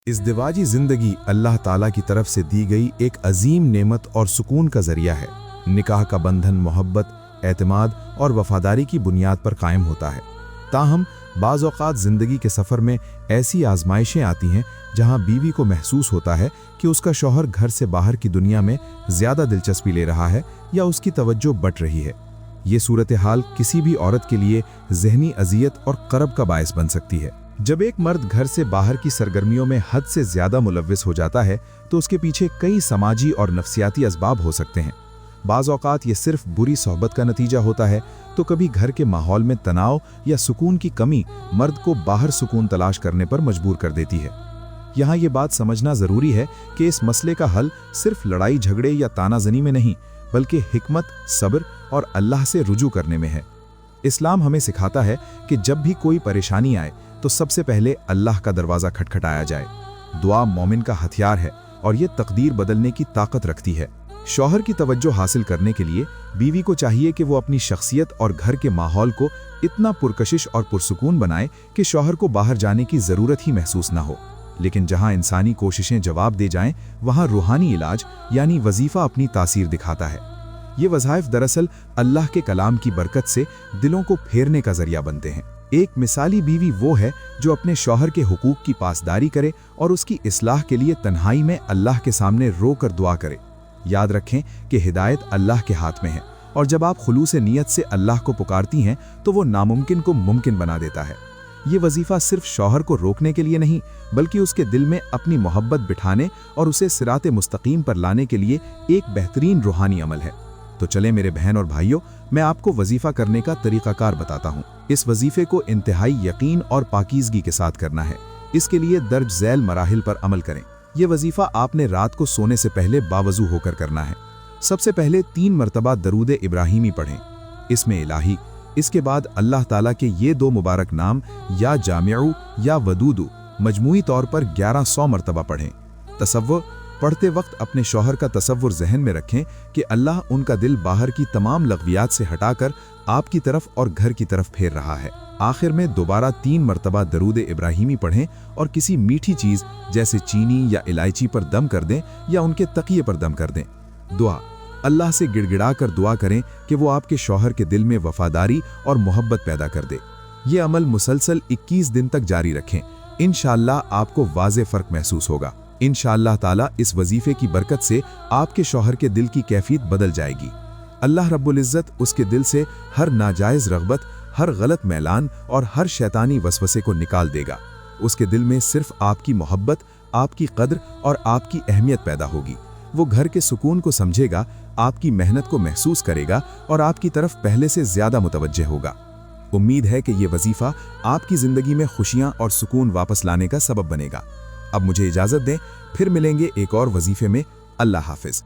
ازدواجی زندگی اللہ تعالیٰ کی तरफ से दी गई एक अजीम नेमत और सुकून का जरिया है। निकाह का बंधन मोहब्बत, एतमाद और वफादारी की बुनियाद पर कायम होता है। ताहम बाज़ औक़ात ज़िंदगी के सफ़र में ऐसी आजमाइशें आती हैं जहां बीवी को महसूस होता है कि उसका शौहर घर से बाहर की दुनिया में ज़्यादा दिलचस्पी ले रहा है या उसकी तवज्जो बट रही है। ये सूरत हाल किसी भी औरत के लिए ज़हनी अज़ियत और करब का बायस बन सकती है। जब एक मर्द घर से बाहर की सरगर्मियों में हद से ज़्यादा मुलव्विस हो जाता है तो उसके पीछे कई समाजी और नफ्सियाती असबाब हो सकते हैं। बाज़ औक़ात ये सिर्फ बुरी सोहबत का नतीजा होता है तो कभी घर के माहौल में तनाव या सुकून की कमी मर्द को बाहर सुकून तलाश करने पर मजबूर कर देती है। यहाँ ये बात समझना ज़रूरी है कि इस मसले का हल सिर्फ लड़ाई झगड़े या तानाज़नी में नहीं बल्कि हिकमत, सब्र और अल्लाह से रुजू करने में है। इस्लाम हमें सिखाता है कि जब भी कोई परेशानी आए तो सबसे पहले अल्लाह का दरवाज़ा खटखटाया जाए। दुआ मोमिन का हथियार है और ये तकदीर बदलने की ताकत रखती है। शौहर की तवज्जो हासिल करने के लिए बीवी को चाहिए कि वो अपनी शख्सियत और घर के माहौल को इतना पुरकशिश और पुरसुकून बनाए कि शौहर को बाहर जाने की ज़रूरत ही महसूस ना हो। लेकिन जहाँ इंसानी कोशिशें जवाब दे जाएं, वहाँ रूहानी इलाज यानी वजीफ़ा अपनी तासीर दिखाता है। ये वज़ाइफ दरअसल अल्लाह के कलाम की बरकत से दिलों को फेरने का जरिया बनते हैं। एक मिसाली बीवी वो है जो अपने शौहर के हुकूक की पासदारी करे और उसकी इस्लाह के लिए तन्हाई में अल्लाह के सामने रो कर दुआ करे। याद रखें कि हिदायत अल्लाह के हाथ में है और जब आप खुलूस नीयत से अल्लाह को पुकारती हैं तो वो नामुमकिन को मुमकिन बना देता है। ये वजीफ़ा सिर्फ शौहर को रोकने के लिए नहीं बल्कि उसके दिल में अपनी मोहब्बत बिठाने और उसे सिराते मुस्तकीम पर लाने के लिए एक बेहतरीन रूहानी अमल है। तो चले मेरे बहन और भाइयों, मैं आपको वजीफ़ा करने का तरीक़ाकार बताता हूँ। इस वजीफ़े को इंतहाई यकीन और पाकीज़गी के साथ करना है। इसके लिए दर्ज झैल मराहिल पर अमल करें। यह वजीफ़ा आपने रात को सोने से पहले बावजू होकर करना है। सबसे पहले 3 मरतबा दरूद इब्राहिमी पढ़ें, इसमें इलाही। इसके बाद अल्लाह ताला के ये 2 मुबारक नाम या जामिउ या वदूदु मजमूई तौर पर 1100 मरतबा पढ़ें। तसव्वुर पढ़ते वक्त अपने शौहर का तसव्वुर जहन में रखें कि अल्लाह उनका दिल बाहर की तमाम लग़वियात से हटाकर आपकी तरफ और घर की तरफ फेर रहा है। आखिर में दोबारा 3 मरतबा दरूद इब्राहिमी पढ़ें और किसी मीठी चीज़ जैसे चीनी या इलायची पर दम कर दें या उनके तकिए पर दम कर दें। दुआ अल्लाह से गिड़गिड़ा कर दुआ करें कि वो आपके शौहर के दिल में वफादारी और मोहब्बत पैदा कर दे। ये अमल मुसलसल 21 दिन तक जारी रखें। इंशाअल्लाह आपको वाज़े फ़र्क महसूस होगा। इंशाअल्लाह ताला इस वजीफे की बरकत से आपके शौहर के दिल की कैफियत बदल जाएगी। अल्लाह रब्बुल इज़्ज़त उसके दिल से हर नाजायज़ रग़बत, हर गलत मैलान और हर शैतानी वसवसे को निकाल देगा। उसके दिल में सिर्फ आपकी मोहब्बत, आपकी कद्र और आपकी अहमियत पैदा होगी। वो घर के सुकून को समझेगा, आपकी मेहनत को महसूस करेगा और आपकी तरफ पहले से ज़्यादा मुतवज्जे होगा। उम्मीद है कि ये वजीफ़ा आपकी ज़िंदगी में खुशियाँ और सुकून वापस लाने का सबब बनेगा। अब मुझे इजाज़त दें, फिर मिलेंगे एक और वजीफे में। अल्लाह हाफ़िज़।